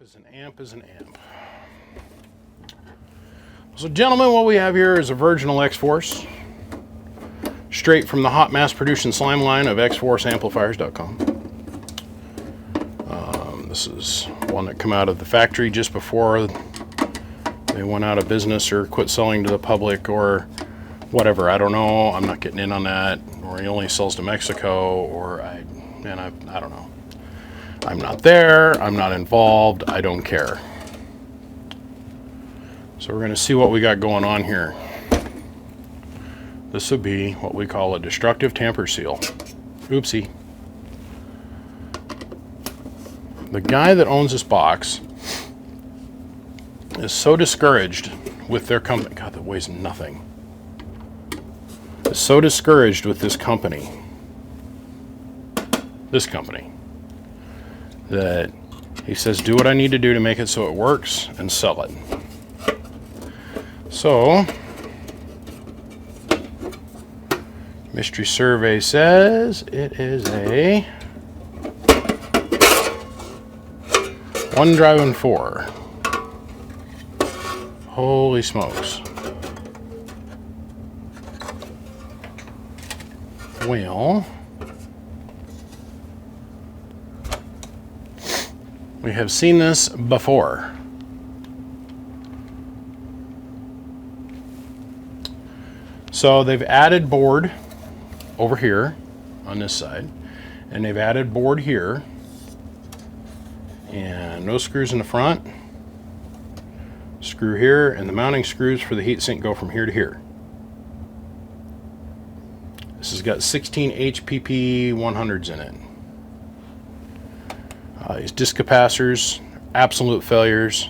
is an amp is an amp. So gentlemen, what we have here is a virginal Xforce, straight from the hot mass produced slime line of xforceamplifiers.com. This is one that came out of the factory just before they went out of business or quit selling to the public or whatever. I don't know. I'm not getting in on that. Or he only sells to Mexico, or I don't know. I'm not there. I'm not involved. I don't care. So we're going to see what we got going on here. This would be what we call a destructive tamper seal. Oopsie. The guy that owns this box is so discouraged with their company. God, that weighs nothing. Is so discouraged with this company, that he says, do what I need to do to make it so it works and sell it. So, mystery survey says it is a 1 driving 4. Holy smokes. Well, we have seen this before. So they've added board over here on this side, and they've added board here, and no screws in the front. Screw here, and the mounting screws for the heatsink go from here to here. This has got 16 HPP 100s in it. These disc capacitors, absolute failures.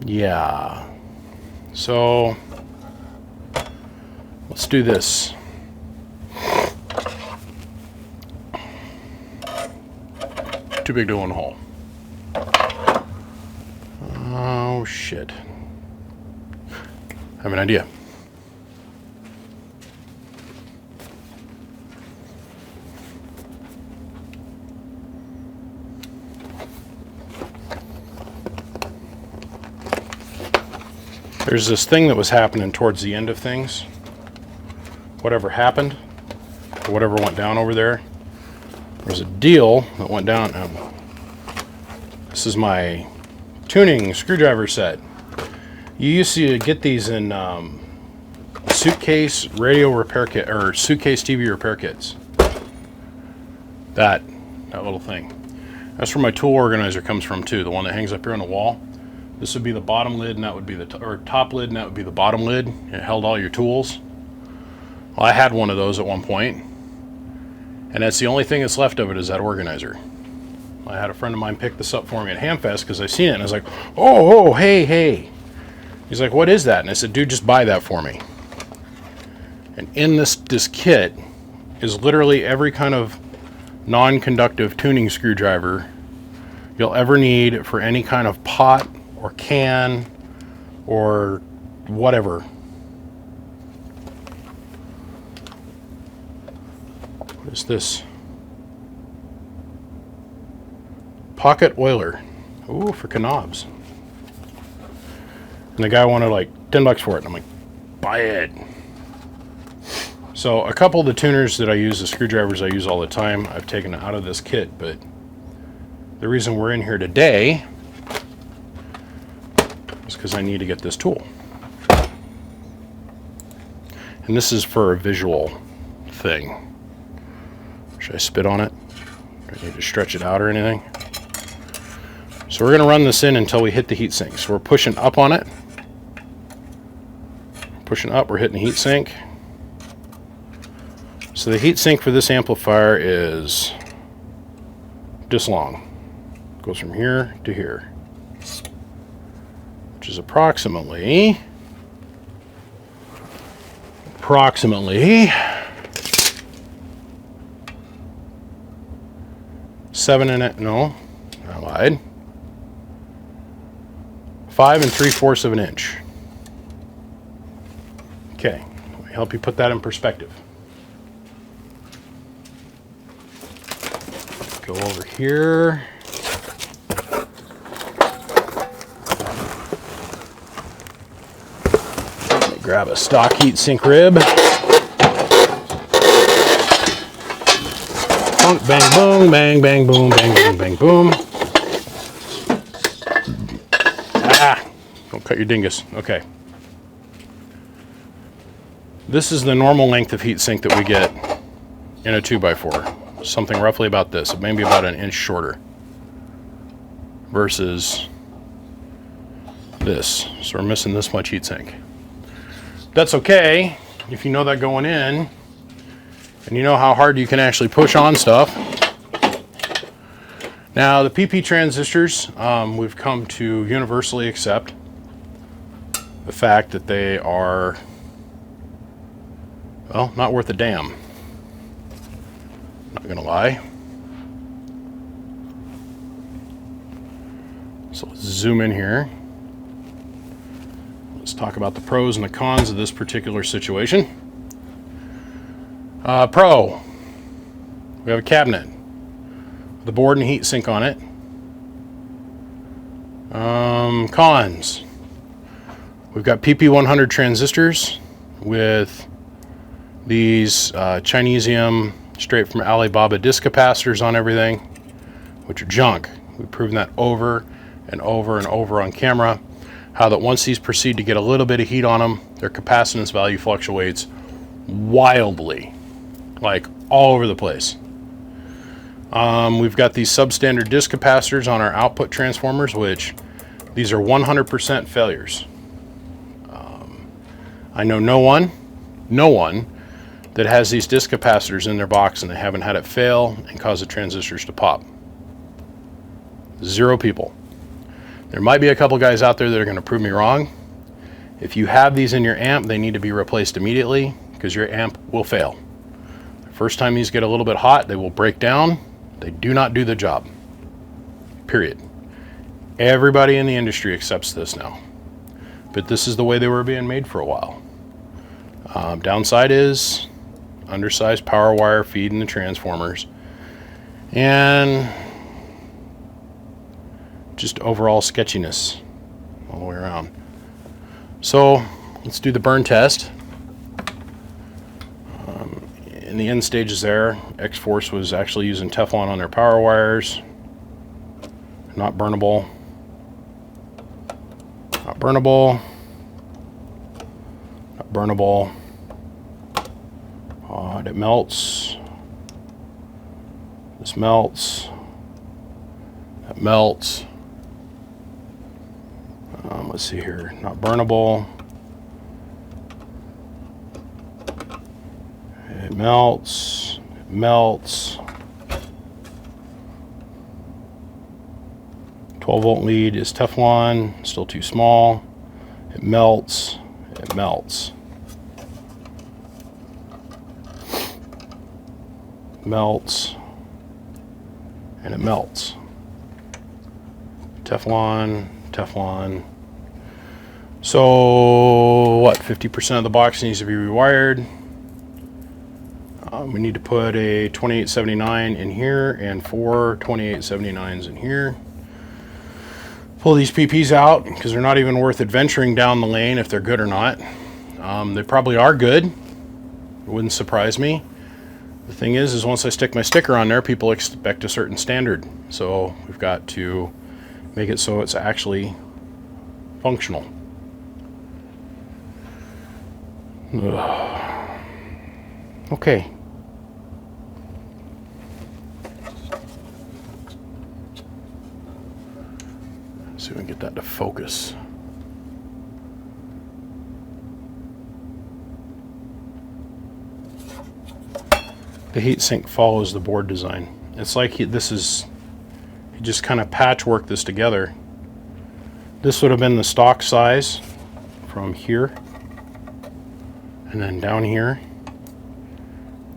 Yeah. So let's do this. Too big to one hole. Oh shit. I have an idea. There's this thing that was happening towards the end of things. Whatever happened, or whatever went down over there, there's a deal that went down. This is my tuning screwdriver set. You used to get these in suitcase radio repair kit or suitcase TV repair kits. That little thing. That's where my tool organizer comes from too. The one that hangs up here on the wall. This would be the bottom lid, and that would be the top lid, and that would be the bottom lid. It held all your tools. Well, I had one of those at one point, and that's the only thing that's left of it is that organizer. I had a friend of mine pick this up for me at Hamfest because I seen it, and I was like, oh, hey. He's like, what is that? And I said, dude, just buy that for me. And in this kit is literally every kind of non-conductive tuning screwdriver you'll ever need for any kind of pot or can or whatever. What is this? Pocket oiler. Ooh, for knobs. And the guy wanted like $10 for it. And I'm like, buy it. So a couple of the tuners that I use, the screwdrivers I use all the time, I've taken out of this kit, but the reason we're in here today is because I need to get this tool. And this is for a visual thing. Should I spit on it? Do I need to stretch it out or anything? So we're going to run this in until we hit the heatsink. So we're pushing up on it. Pushing up, we're hitting the heatsink. So the heatsink for this amplifier is this long. Goes from here to here, which is approximately 7 and it. No, I lied. 5 3/4 of an inch. Okay, let me help you put that in perspective. Go over here. Grab a stock heatsink rib. Bang, boom, bang, bang, boom, bang, bang, bang, boom. Ah, don't cut your dingus. Okay. This is the normal length of heatsink that we get in a 2x4. Something roughly about this, maybe about an inch shorter. Versus this. So we're missing this much heatsink. That's okay if you know that going in, and you know how hard you can actually push on stuff. Now the PP transistors, we've come to universally accept the fact that they are, well, not worth a damn. Not gonna lie. So let's zoom in here. Let's talk about the pros and the cons of this particular situation. Pro, we have a cabinet with a board and heat sink on it. Cons, we've got PP100 transistors with these Chinesium straight from Alibaba disc capacitors on everything, which are junk. We've proven that over and over and over on camera. How that once these proceed to get a little bit of heat on them, their capacitance value fluctuates wildly, like all over the place. We've got these substandard disc capacitors on our output transformers, which these are 100% failures. I know no one that has these disc capacitors in their box and they haven't had it fail and cause the transistors to pop. 0 people. There might be a couple guys out there that are going to prove me wrong. If you have these in your amp, they need to be replaced immediately because your amp will fail. The first time these get a little bit hot, they will break down. They do not do the job. Period. Everybody in the industry accepts this now. But this is the way they were being made for a while. Downside is undersized power wire feed in the transformers. And just overall sketchiness all the way around. So let's do the burn test. In the end stages there, Xforce was actually using Teflon on their power wires. Not burnable. Not burnable. Not burnable. It melts. This melts. That melts. Let's see here. Not burnable. It melts. It melts. 12-volt lead is Teflon. Still too small. It melts. It melts. Melts. And it melts. Teflon. Teflon. So what, 50% of the box needs to be rewired. We need to put a 2879 in here and 4 2879s in here. Pull these PPs out because they're not even worth adventuring down the lane if they're good or not. They probably are good. It wouldn't surprise me. The thing is once I stick my sticker on there, people expect a certain standard. So we've got to make it so it's actually functional. Ugh. Okay. See if we can get that to focus. The heatsink follows the board design. It's like he just kind of patchwork this together. This would have been the stock size from here, and then down here,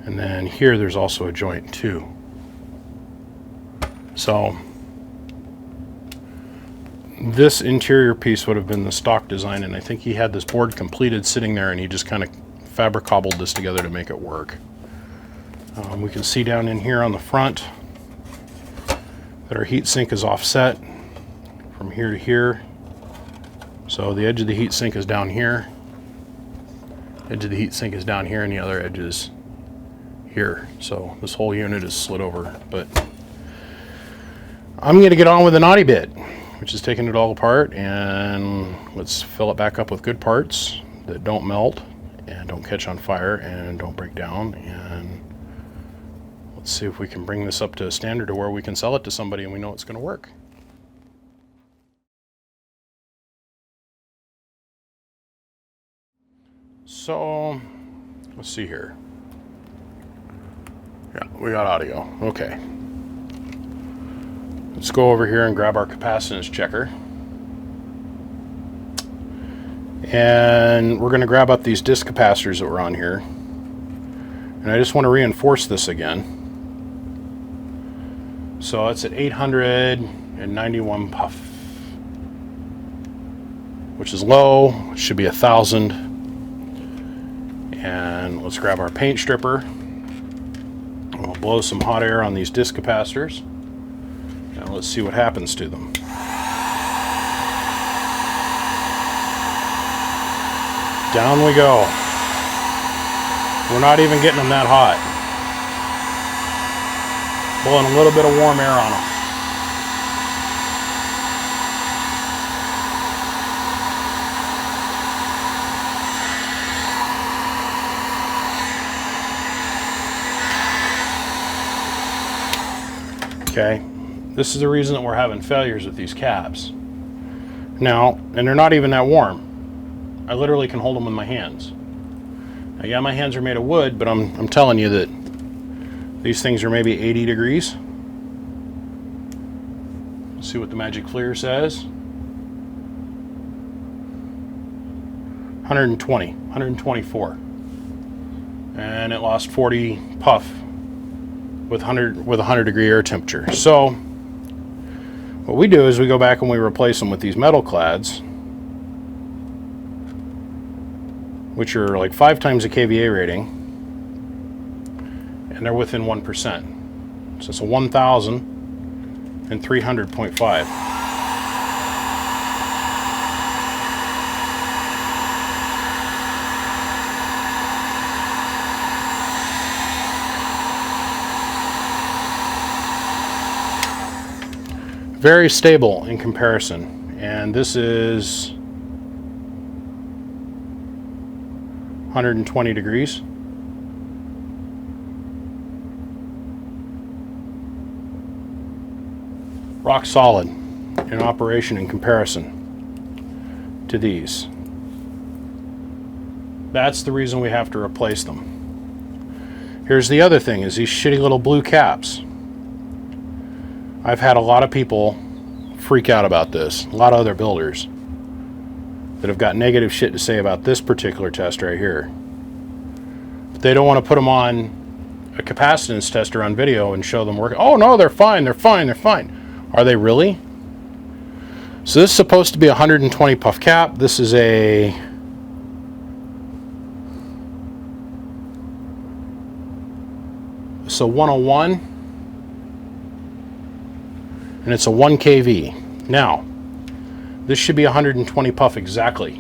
and then here there's also a joint too. So this interior piece would have been the stock design, and I think he had this board completed sitting there and he just kind of fabric-cobbled this together to make it work. We can see down in here on the front, that our heatsink is offset from here to here. So the edge of the heatsink is down here. Edge of the heatsink is down here, and the other edge is here. So this whole unit is slid over. But I'm going to get on with the naughty bit, which is taking it all apart, and let's fill it back up with good parts that don't melt and don't catch on fire and don't break down. And let's see if we can bring this up to a standard to where we can sell it to somebody and we know it's going to work. So let's see here. Yeah, we got audio. Okay. Let's go over here and grab our capacitance checker. And we're going to grab up these disc capacitors that were on here. And I just want to reinforce this again. So it's at 891 puff, which is low. It should be 1,000. And let's grab our paint stripper. We'll blow some hot air on these disc capacitors. And let's see what happens to them. Down we go. We're not even getting them that hot. Blowing a little bit of warm air on them. Okay, this is the reason that we're having failures with these caps. Now, and they're not even that warm. I literally can hold them with my hands. Now, yeah, my hands are made of wood, but I'm telling you that these things are maybe 80 degrees. Let's see what the Magic Clear says. 120, 124. And it lost 40 puff with 100 degree air temperature. So what we do is we go back and we replace them with these metal clads, which are like 5 times the kVA rating, and they're within 1%. So it's a 1,000 and 300.5. Very stable in comparison, and this is 120 degrees. Rock solid in operation in comparison to these. That's the reason we have to replace them. Here's the other thing, is these shitty little blue caps. I've had a lot of people freak out about this, a lot of other builders that have got negative shit to say about this particular test right here. But they don't want to put them on a capacitance tester on video and show them working. Oh no, they're fine, they're fine, they're fine. Are they really? So this is supposed to be a 120 puff cap. This is a so 101, and it's a 1 kV. Now, this should be 120 puff exactly.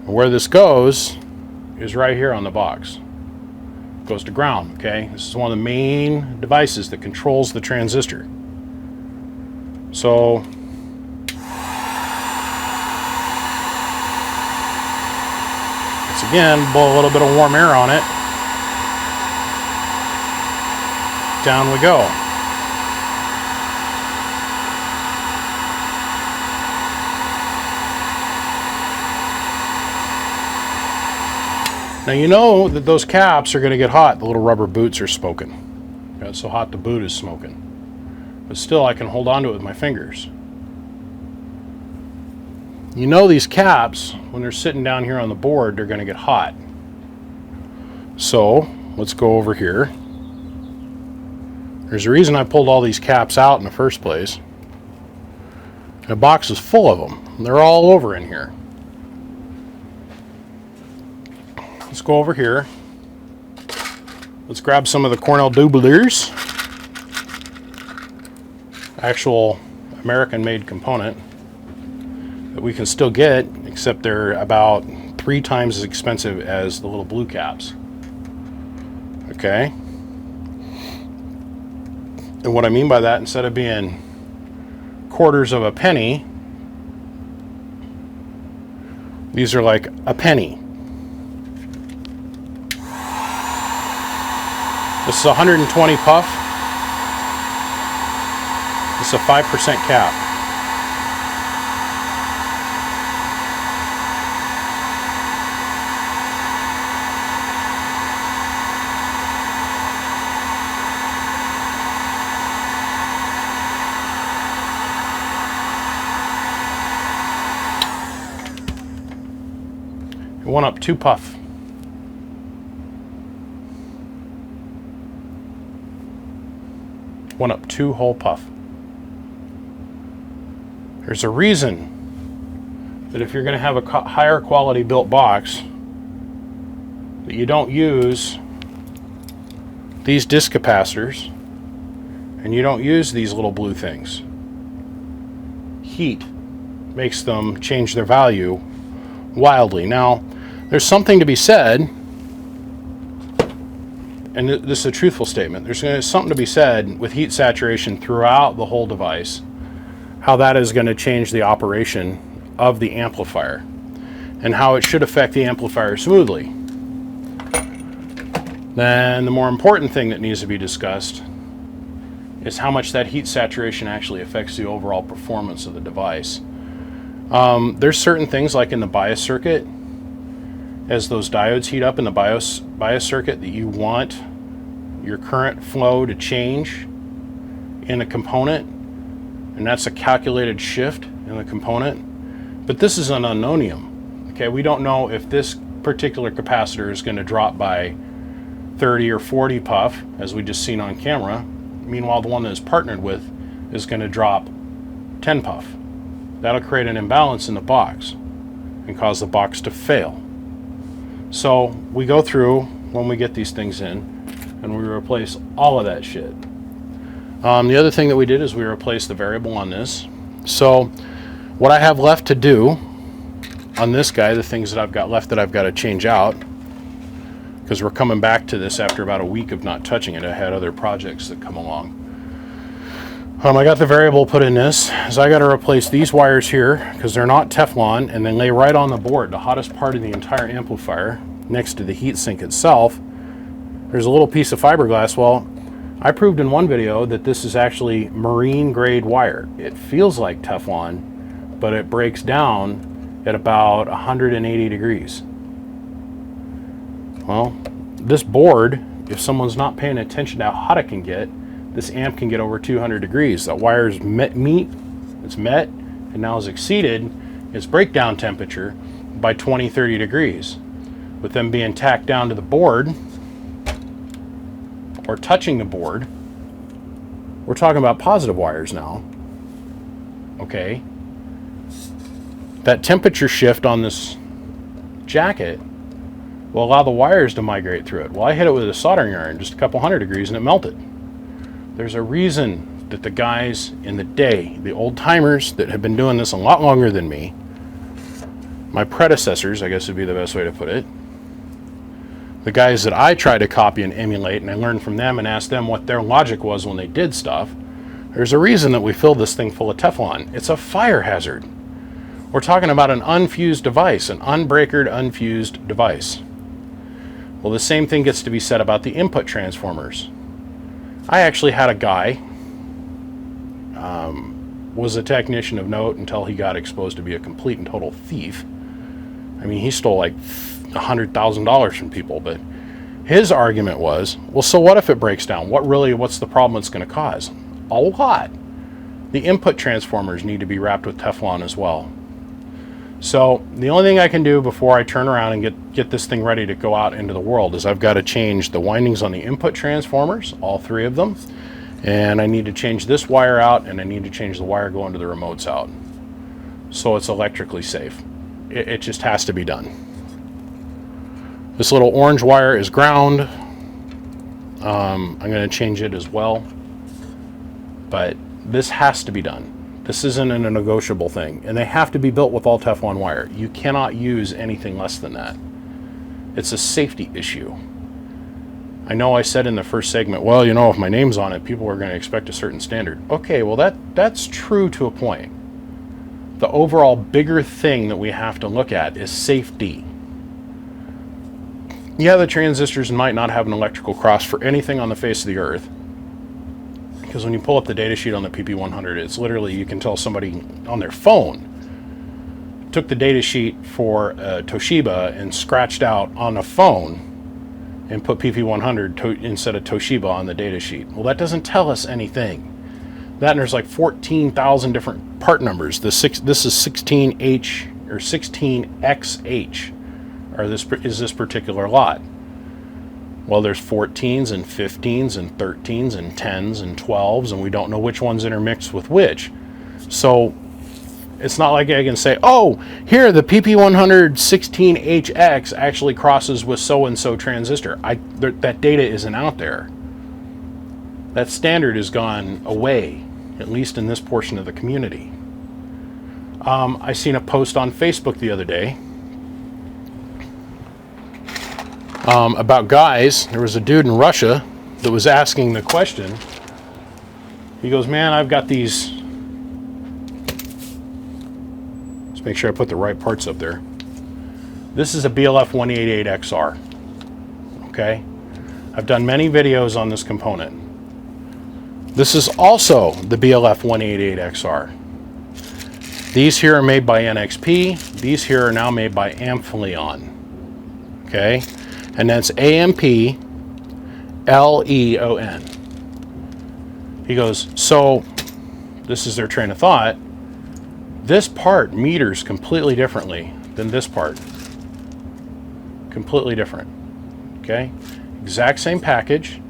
Where this goes is right here on the box. It goes to ground, okay? This is one of the main devices that controls the transistor. So, let's again blow a little bit of warm air on it. Down we go. Now you know that those caps are going to get hot. The little rubber boots are smoking. It's so hot the boot is smoking. But still I can hold on to it with my fingers. You know these caps, when they're sitting down here on the board, they're going to get hot. So let's go over here. There's a reason I pulled all these caps out in the first place. The box is full of them. They're all over in here. Let's go over here. Let's grab some of the Cornell doublers. actual American-made component that we can still get, except they're about 3 times as expensive as the little blue caps. Okay? And what I mean by that, instead of being quarters of a penny, these are like a penny. This is 120 puff. This is a 5% cap. It went up 2 puff. Went up 2 whole puff. There's a reason that if you're going to have a higher quality built box, that you don't use these disc capacitors and you don't use these little blue things. Heat makes them change their value wildly. Now, there's something to be said, and this is a truthful statement, there's something to be said with heat saturation throughout the whole device, how that is going to change the operation of the amplifier and how it should affect the amplifier smoothly. Then the more important thing that needs to be discussed is how much that heat saturation actually affects the overall performance of the device. There's certain things like in the bias circuit, as those diodes heat up in the bias circuit, that you want your current flow to change in a component, and that's a calculated shift in the component. But this is an unknownium. Okay, we don't know if this particular capacitor is going to drop by 30 or 40 puff, as we just seen on camera. Meanwhile, the one that it's partnered with is going to drop 10 puff. That'll create an imbalance in the box and cause the box to fail. So we go through, when we get these things in, and we replace all of that shit. The other thing that we did is we replaced the variable on this. So what I have left to do on this guy, the things that I've got left that I've got to change out, because we're coming back to this after about a week of not touching it. I had other projects that come along. I got the variable put in this, so I got to replace these wires here because they're not Teflon, and then lay right on the board, the hottest part of the entire amplifier, next to the heatsink itself. There's a little piece of fiberglass. Well, I proved in one video that this is actually marine grade wire. It feels like Teflon, but it breaks down at about 180 degrees. Well, this board, if someone's not paying attention to how hot it can get, this amp can get over 200 degrees. That wire's it's met, and now has exceeded its breakdown temperature by 20-30 degrees. With them being tacked down to the board, or touching the board, we're talking about positive wires now. Okay? That temperature shift on this jacket will allow the wires to migrate through it. Well, I hit it with a soldering iron, just a couple 100 degrees, and it melted. There's a reason that the guys in the day, the old timers that have been doing this a lot longer than me, my predecessors, I guess would be the best way to put it, the guys that I try to copy and emulate, and I learned from them and asked them what their logic was when they did stuff, there's a reason that we filled this thing full of Teflon. It's a fire hazard. We're talking about an unfused device, an unbreakered, unfused device. Well, the same thing gets to be said about the input transformers. I actually had a guy, was a technician of note until he got exposed to be a complete and total thief. I mean, he stole like $100,000 from people, but his argument was, well, so what if it breaks down? What's the problem it's going to cause? A lot. The input transformers need to be wrapped with Teflon as well. So the only thing I can do before I turn around and get this thing ready to go out into the world is I've got to change the windings on the input transformers, all 3 of them, and I need to change this wire out, and I need to change the wire going to the remotes out, so it's electrically safe. It just has to be done. This little orange wire is ground. I'm going to change it as well, but This has to be done. This isn't a negotiable thing. And they have to be built with all Teflon wire. You cannot use anything less than that. It's a safety issue. I know I said in the first segment, well, you know, if my name's on it, people are going to expect a certain standard. Okay, well, that's true to a point. The overall bigger thing that we have to look at is safety. Yeah, the transistors might not have an electrical cross for anything on the face of the earth. Because when you pull up the datasheet on the PP100, it's literally, you can tell somebody on their phone took the datasheet for Toshiba and scratched out on a phone and put PP100 instead of Toshiba on the datasheet. Well, that doesn't tell us anything. That and there's like 14,000 different part numbers. This is 16H or 16XH, or is this particular lot. Well, there's 14s and 15s and 13s and 10s and 12s, and we don't know which one's intermixed with which. So it's not like I can say, oh, here, the PP100 16HX actually crosses with so-and-so transistor. That data isn't out there. That standard has gone away, at least in this portion of the community. I seen a post on Facebook the other day about guys. There was a dude in Russia that was asking the question. He goes, man, I've got these. Let's make sure I put the right parts up there. This is a BLF 188XR. Okay? I've done many videos on this component. This is also the BLF 188XR. These here are made by NXP. These here are now made by Amphileon. Okay? And that's AMPLEON. He goes, so this is their train of thought. This part meters completely differently than this part. Completely different. Okay? Exact same package.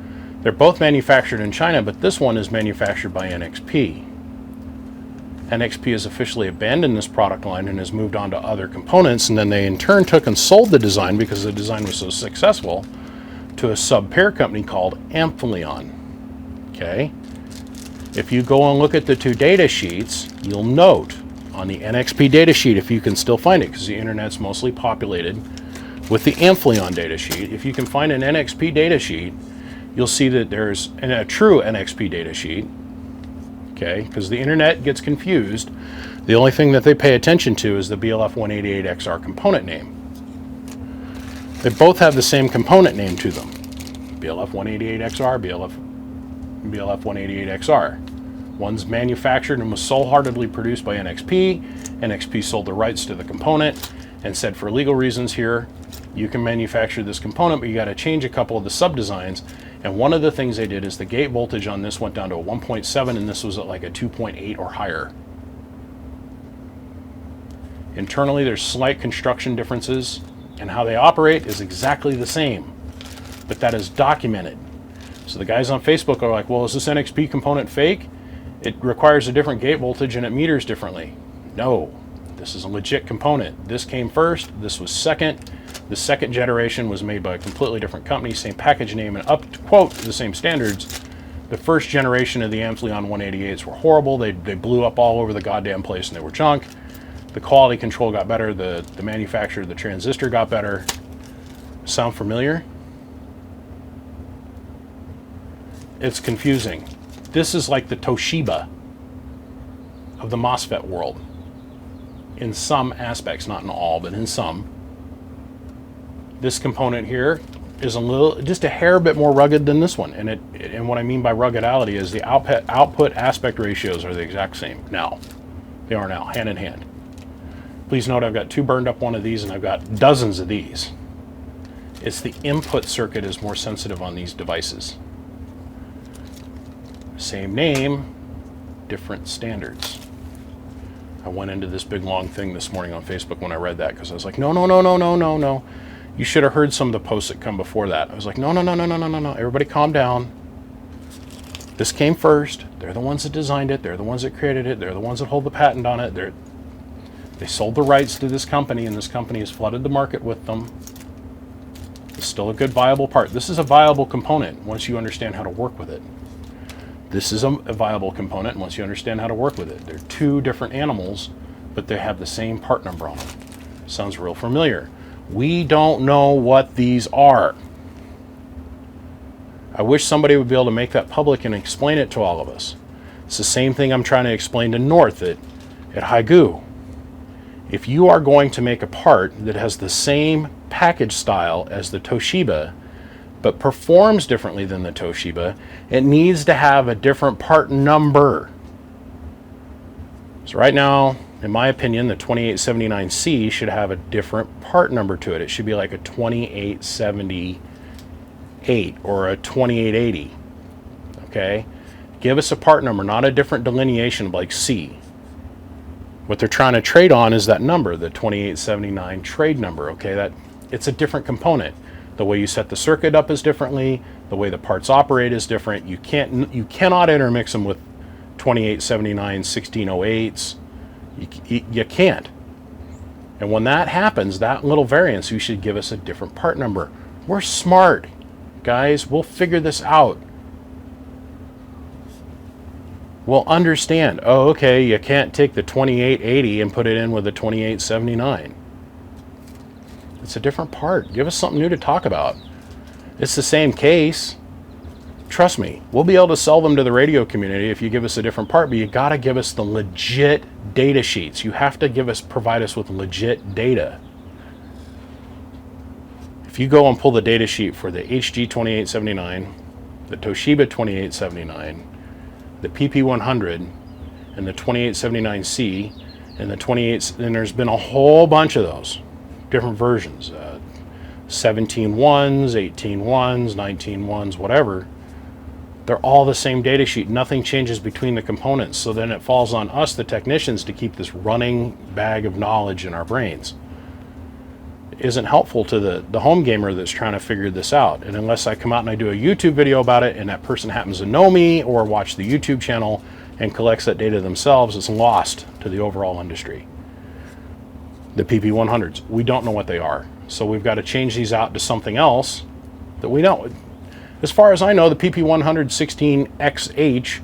They're both manufactured in China, but this one is manufactured by NXP. NXP has officially abandoned this product line and has moved on to other components, and then they in turn took and sold the design because the design was so successful to a sub-pair company called Amphileon. Okay? If you go and look at the two data sheets, you'll note on the NXP data sheet, if you can still find it, because the internet's mostly populated with the Amphileon data sheet. If you can find an NXP data sheet, you'll see that there's a true NXP data sheet. Okay, because the internet gets confused. The only thing that they pay attention to is the BLF 188XR component name. They both have the same component name to them. BLF 188XR, BLF 188XR. One's manufactured and was sole-heartedly produced by NXP. NXP sold the rights to the component and said, for legal reasons here, you can manufacture this component, but you got to change a couple of the sub-designs. And one of the things they did is the gate voltage on this went down to a 1.7, and this was at like a 2.8 or higher. Internally, there's slight construction differences, and how they operate is exactly the same, but that is documented. So the guys on Facebook are like, well, is this NXP component fake? It requires a different gate voltage and it meters differently. No, this is a legit component. This came first, this was second. The second generation was made by a completely different company, same package name, and up to, quote, the same standards. The first generation of the Amphileon 188s were horrible. They blew up all over the goddamn place and they were junk. The quality control got better. The manufacturer of the transistor got better. Sound familiar? It's confusing. This is like the Toshiba of the MOSFET world. In some aspects, not in all, but in some. This component here is just a hair bit more rugged than this one. And what I mean by ruggedality is the output aspect ratios are the exact same now. They are now, hand in hand. Please note I've got two burned up one of these and I've got dozens of these. It's the input circuit is more sensitive on these devices. Same name, different standards. I went into this big long thing this morning on Facebook when I read that because I was like, no. You should have heard some of the posts that come before that. I was like, no. Everybody calm down. This came first. They're the ones that designed it. They're the ones that created it. They're the ones that hold the patent on it. They sold the rights to this company, and this company has flooded the market with them. It's still a good viable part. This is a viable component once you understand how to work with it. This is a viable component once you understand how to work with it. They're two different animals, but they have the same part number on them. Sounds real familiar. We don't know what these are. I wish somebody would be able to make that public and explain it to all of us. It's the same thing I'm trying to explain to North at Haigu. If you are going to make a part that has the same package style as the Toshiba, but performs differently than the Toshiba, it needs to have a different part number. So right now, in my opinion, the 2879C should have a different part number to it. It should be like a 2878 or a 2880. Okay? Give us a part number, not a different delineation like C. What they're trying to trade on is that number, the 2879 trade number. Okay, it's a different component. The way you set the circuit up is differently. The way the parts operate is different. You cannot intermix them with 2879 1608s. You can't. And when that happens, that little variance, you should give us a different part number. We're smart, guys. We'll figure this out. We'll understand. Oh, okay, you can't take the 2880 and put it in with the 2879. It's a different part. Give us something new to talk about. It's the same case. Trust me, we'll be able to sell them to the radio community if you give us a different part, but you got to give us the legit data sheets. You have to provide us with legit data. If you go and pull the data sheet for the HG 2879, the Toshiba 2879, the PP100, and the 2879C, and the 28, and there's been a whole bunch of those different versions, 17 ones, 18 ones, 19 ones, whatever. They're all the same data sheet. Nothing changes between the components. So then it falls on us, the technicians, to keep this running bag of knowledge in our brains. It isn't helpful to the home gamer that's trying to figure this out. And unless I come out and I do a YouTube video about it and that person happens to know me or watch the YouTube channel and collects that data themselves, it's lost to the overall industry. The PP100s, we don't know what they are. So we've got to change these out to something else that we know. As far as I know, the PP100 16XH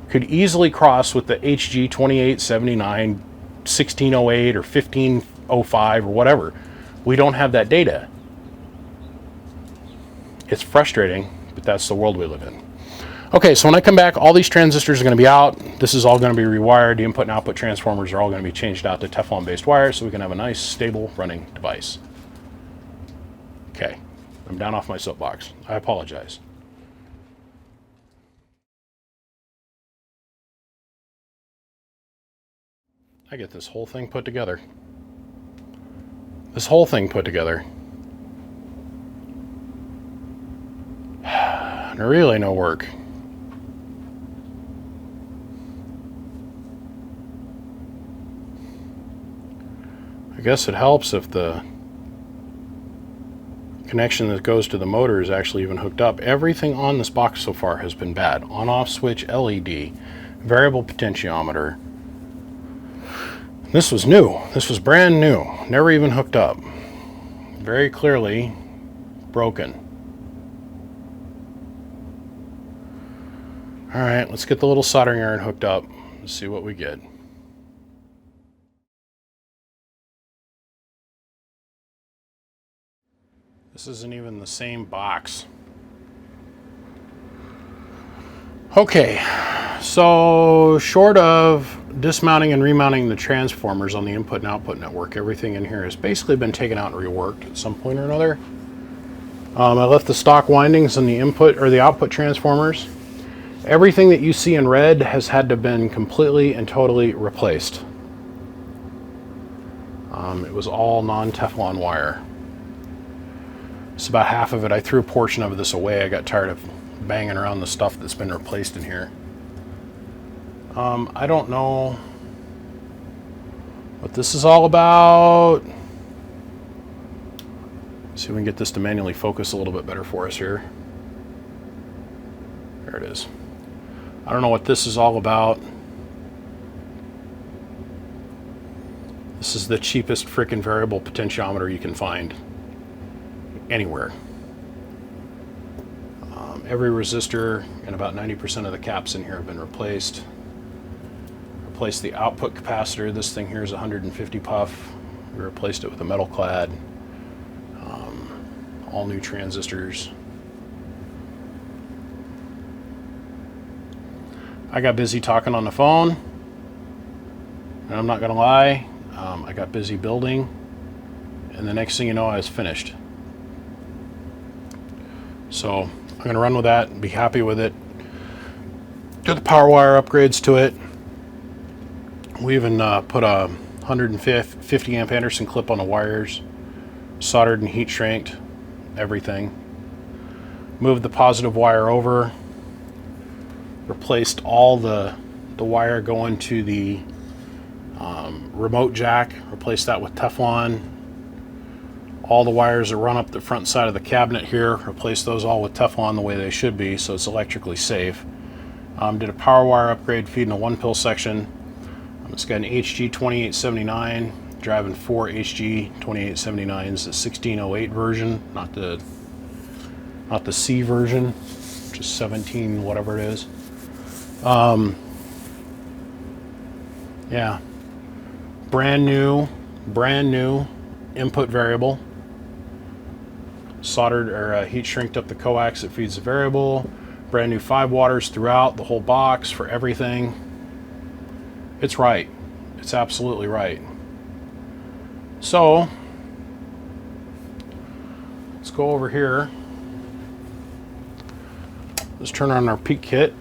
could easily cross with the HG 2879, 1608 or 1505 or whatever. We don't have that data. It's frustrating, but that's the world we live in. Okay, so when I come back, all these transistors are going to be out. This is all going to be rewired. The input and output transformers are all going to be changed out to Teflon-based wires so we can have a nice, stable running device. Okay, I'm down off my soapbox. I apologize. I get this whole thing put together. And really no work. I guess it helps if the connection that goes to the motor is actually even hooked up. Everything on this box so far has been bad. On-off switch, LED, variable potentiometer. This was new. This was brand new. Never even hooked up. Very clearly broken. All right, let's get the little soldering iron hooked up and see what we get. This isn't even the same box. Okay, so short of dismounting and remounting the transformers on the input and output network, everything in here has basically been taken out and reworked at some point or another. I left the stock windings in the input or the output transformers. Everything that you see in red has had to been completely and totally replaced. It was all non-Teflon wire. It's about half of it. I threw a portion of this away. I got tired of banging around the stuff that's been replaced in here. I don't know what this is all about. See if we can get this to manually focus a little bit better for us here. There it is. I don't know what this is all about. This is the cheapest freaking variable potentiometer you can find anywhere. Every resistor and about 90% of the caps in here have been replaced. Replaced the output capacitor. This thing here is 150 puff. We replaced it with a metal clad. All new transistors. I got busy talking on the phone, and I'm not gonna lie, I got busy building, and the next thing you know, I was finished. So I'm gonna run with that and be happy with it. Do the power wire upgrades to it. We even put a 150 amp Anderson clip on the wires, soldered and heat shrinked everything. Moved the positive wire over, replaced all the wire going to the remote jack, replaced that with Teflon. All the wires that run up the front side of the cabinet here, replaced those all with Teflon the way they should be, so it's electrically safe. Did a power wire upgrade feeding a 1-pill section. It's got an HG 2879, driving 4 HG 2879s, the 1608 version, not the C version, just 17 whatever it is. Yeah, brand new input variable. Soldered or heat shrinked up the coax that feeds the variable. Brand new 5 waters throughout the whole box for everything. It's right. It's absolutely right. So let's go over here. Let's turn on our peak kit.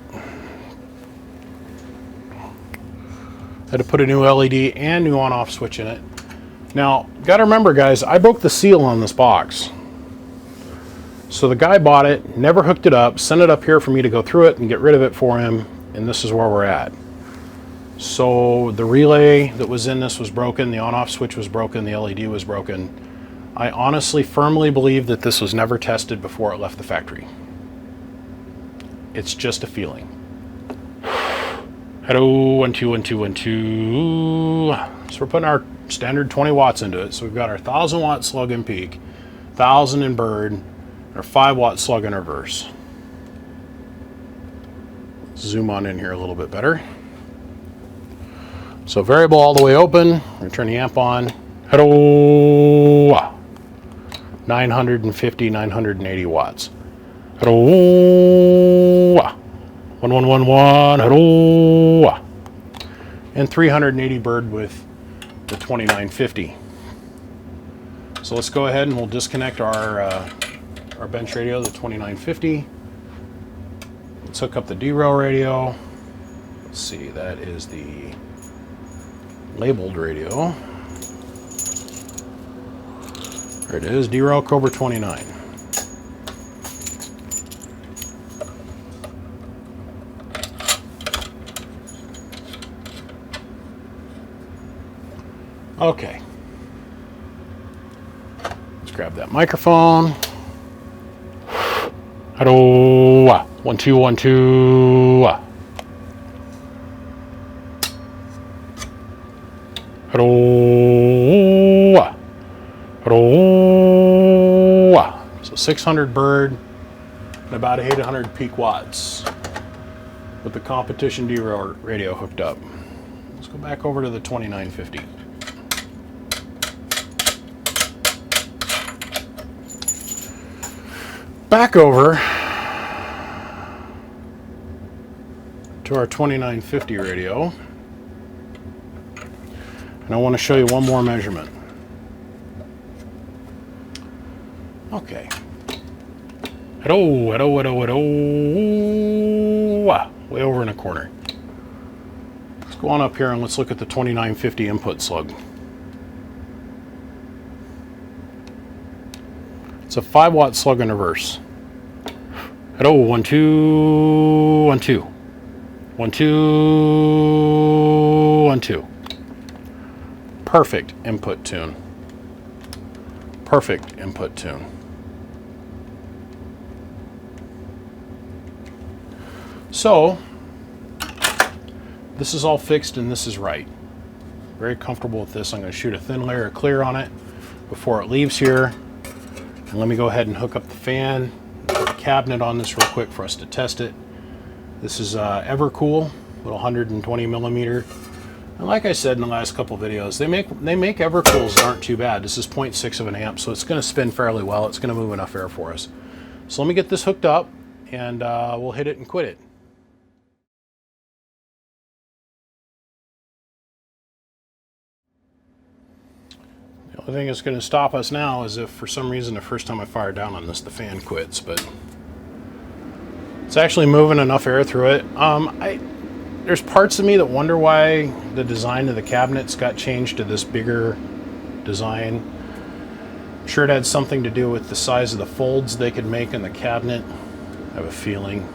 Had to put a new LED and new on-off switch in it. Now, got to remember, guys, I broke the seal on this box. So the guy bought it, never hooked it up, sent it up here for me to go through it and get rid of it for him, and this is where we're at. So the relay that was in this was broken, the on-off switch was broken, the LED was broken. I honestly, firmly believe that this was never tested before it left the factory. It's just a feeling. Hello, 1, 2, 1, 2, 1, 2. So we're putting our standard 20 watts into it. So we've got our 1000 watt slug in peak, 1000 in bird, our 5 watt slug in reverse. Zoom on in here a little bit better. So variable all the way open. We're going to turn the amp on. Hello, 950, 980 watts. Hello, 1111. Hello, and 380 bird with the 2950. So let's go ahead and we'll disconnect our bench radio, the 2950. Let's hook up the D-rail radio. Let's see, that is the labeled radio. There it is, D-rail Cobra 29. Okay. Let's grab that microphone. Hello, 1, 2, 1, 2. Hello, hello. So 600 bird and about 800 peak watts with the competition D-rail radio hooked up. Let's go back over to the 2950. Back over to our 2950 radio. And I want to show you one more measurement. Okay. Hello, hello, hello, hello. Way over in a corner. Let's go on up here and let's look at the 2950 input slug. It's a 5 watt slug in reverse. Hello, 1, 2, 1, 2. 1, 2, 1, 2. Perfect input tune. Perfect input tune. So, this is all fixed and this is right. Very comfortable with this. I'm going to shoot a thin layer of clear on it before it leaves here. And let me go ahead and hook up the fan, put the cabinet on this real quick for us to test it. This is Evercool, little 120 millimeter. And like I said in the last couple videos, they make Evercools that aren't too bad. This is 0.6 of an amp, so it's going to spin fairly well. It's going to move enough air for us. So let me get this hooked up, and we'll hit it and quit it. The only thing that's going to stop us now is if for some reason the first time I fire down on this, the fan quits, but it's actually moving enough air through it. There's parts of me that wonder why the design of the cabinets got changed to this bigger design. I'm sure it had something to do with the size of the folds they could make in the cabinet. I have a feeling.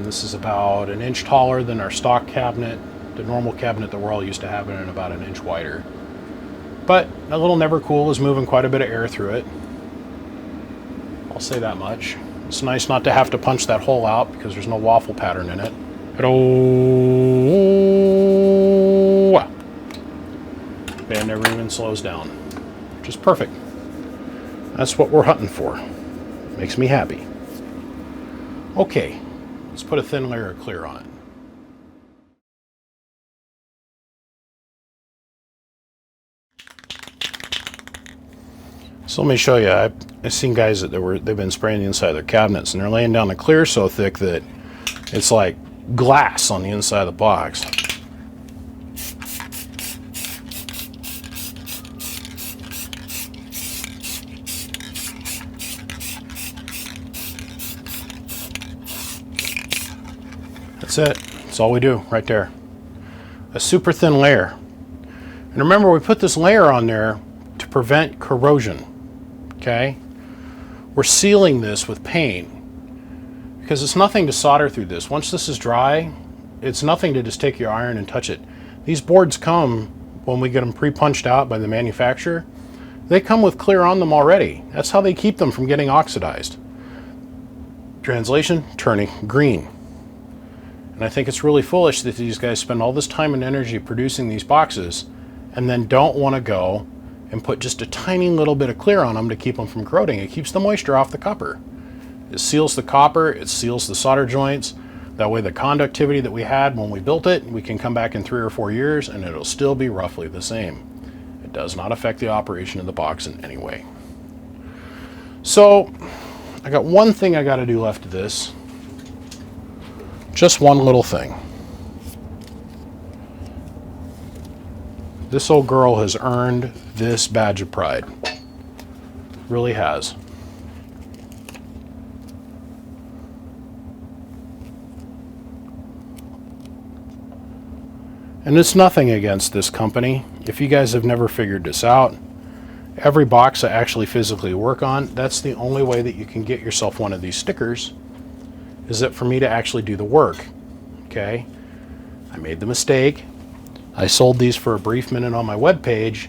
This is about 1 inch taller than our stock cabinet, the normal cabinet that we're all used to having, and about 1 inch wider. But a little Evercool is moving quite a bit of air through it. I'll say that much. It's nice not to have to punch that hole out because there's no waffle pattern in it. Fan never even slows down, which is perfect. That's what we're hunting for. Makes me happy. Okay, let's put a thin layer of clear on it. So let me show you. I've seen guys that they've been spraying the inside of their cabinets, and they're laying down the clear so thick that it's like glass on the inside of the box. That's it. That's all we do right there. A super thin layer. And remember, we put this layer on there to prevent corrosion. Okay? We're sealing this with paint because it's nothing to solder through this. Once this is dry, it's nothing to just take your iron and touch it. These boards come, when we get them pre-punched out by the manufacturer, they come with clear on them already. That's how they keep them from getting oxidized. Translation, turning green. And I think it's really foolish that these guys spend all this time and energy producing these boxes and then don't want to go and put just a tiny little bit of clear on them to keep them from corroding. It keeps the moisture off the copper. It seals the copper, it seals the solder joints. That way the conductivity that we had when we built it, we can come back in 3 or 4 years and it'll still be roughly the same. It does not affect the operation of the box in any way. So, I got one thing I got to do left to this. Just one little thing. This old girl has earned this badge of pride. Really has. And it's nothing against this company. If you guys have never figured this out, every box I actually physically work on, that's the only way that you can get yourself one of these stickers, is that for me to actually do the work. Okay? I made the mistake. I sold these for a brief minute on my webpage,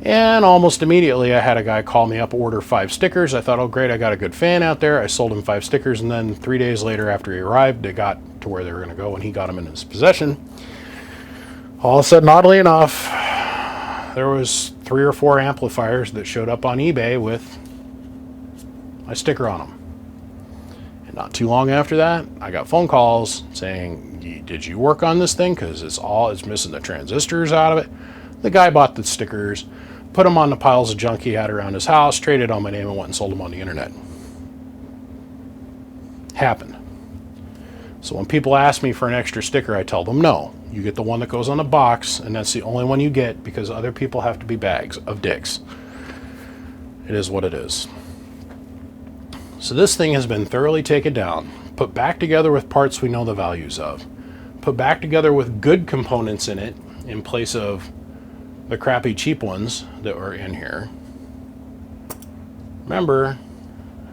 and almost immediately I had a guy call me up, order 5 stickers. I thought, oh great, I got a good fan out there. I sold him 5 stickers, and then 3 days later after he arrived, they got to where they were going to go and he got them in his possession. All of a sudden, oddly enough, there was 3 or 4 amplifiers that showed up on eBay with my sticker on them. And not too long after that, I got phone calls saying, did you work on this thing? Because it's missing the transistors out of it. The guy bought the stickers, put them on the piles of junk he had around his house, traded on my name, and went and sold them on the internet. Happened. So when people ask me for an extra sticker, I tell them no. You get the one that goes on the box, and that's the only one you get because other people have to be bags of dicks. It is what it is. So this thing has been thoroughly taken down, put back together with parts we know the values of, put back together with good components in it in place of the crappy cheap ones that were in here. Remember,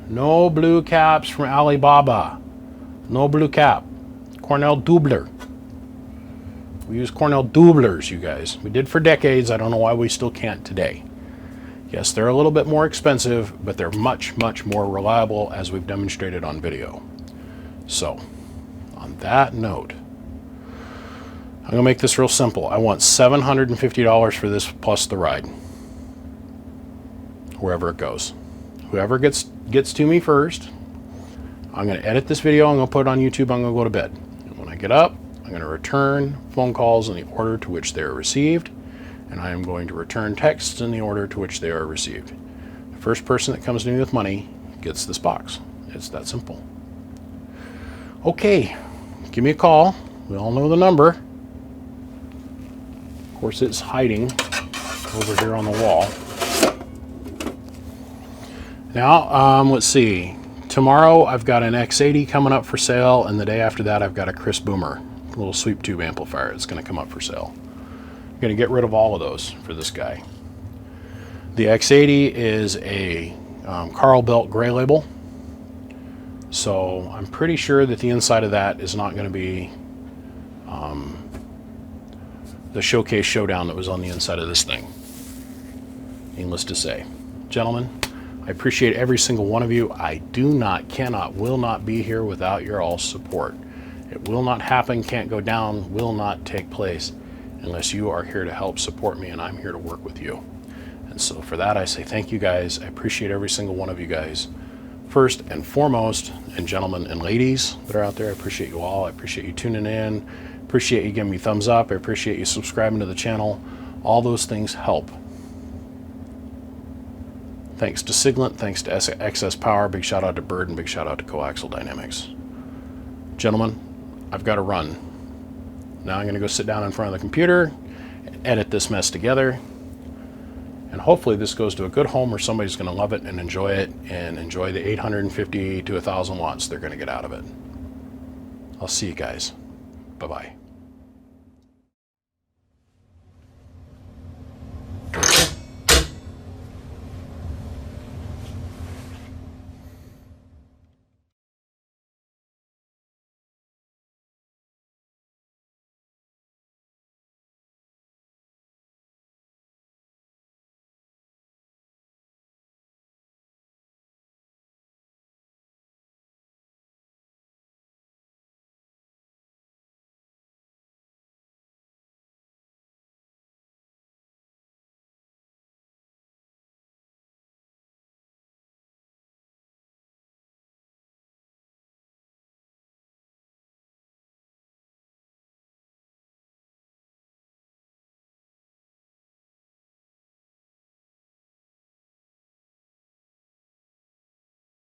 no blue caps from Alibaba. No blue cap. Cornell Doubler. We use Cornell Doublers, you guys. We did for decades. I don't know why we still can't today. Yes, they're a little bit more expensive, but they're much, much more reliable as we've demonstrated on video. So, on that note, I'm going to make this real simple. I want $750 for this plus the ride. Wherever it goes. Whoever gets to me first, I'm going to edit this video. I'm going to put it on YouTube. I'm going to go to bed. And when I get up, I'm going to return phone calls in the order to which they are received. And I am going to return texts in the order to which they are received. The first person that comes to me with money gets this box. It's that simple. Okay, give me a call. We all know the number. Of course, it's hiding over here on the wall. Now, let's see. Tomorrow I've got an X80 coming up for sale, and the day after that I've got a Chris Boomer, a little sweep tube amplifier that's going to come up for sale. I'm going to get rid of all of those for this guy. The X80 is a Carl Belt gray label, so I'm pretty sure that the inside of that is not going to be the Showcase Showdown that was on the inside of this thing. Needless to say. Gentlemen, I appreciate every single one of you. I do not, cannot, will not be here without your all support. It will not happen, can't go down, will not take place unless you are here to help support me, and I'm here to work with you. And so for that, I say thank you guys. I appreciate every single one of you guys. First and foremost, and gentlemen and ladies that are out there, I appreciate you all. I appreciate you tuning in. Appreciate you giving me thumbs up. I appreciate you subscribing to the channel. All those things help. Thanks to Siglent, thanks to XS Power, big shout out to Bird, and big shout out to Coaxial Dynamics. Gentlemen, I've got to run. Now I'm going to go sit down in front of the computer and edit this mess together. And hopefully this goes to a good home where somebody's going to love it and enjoy the 850 to 1,000 watts they're going to get out of it. I'll see you guys. Bye-bye.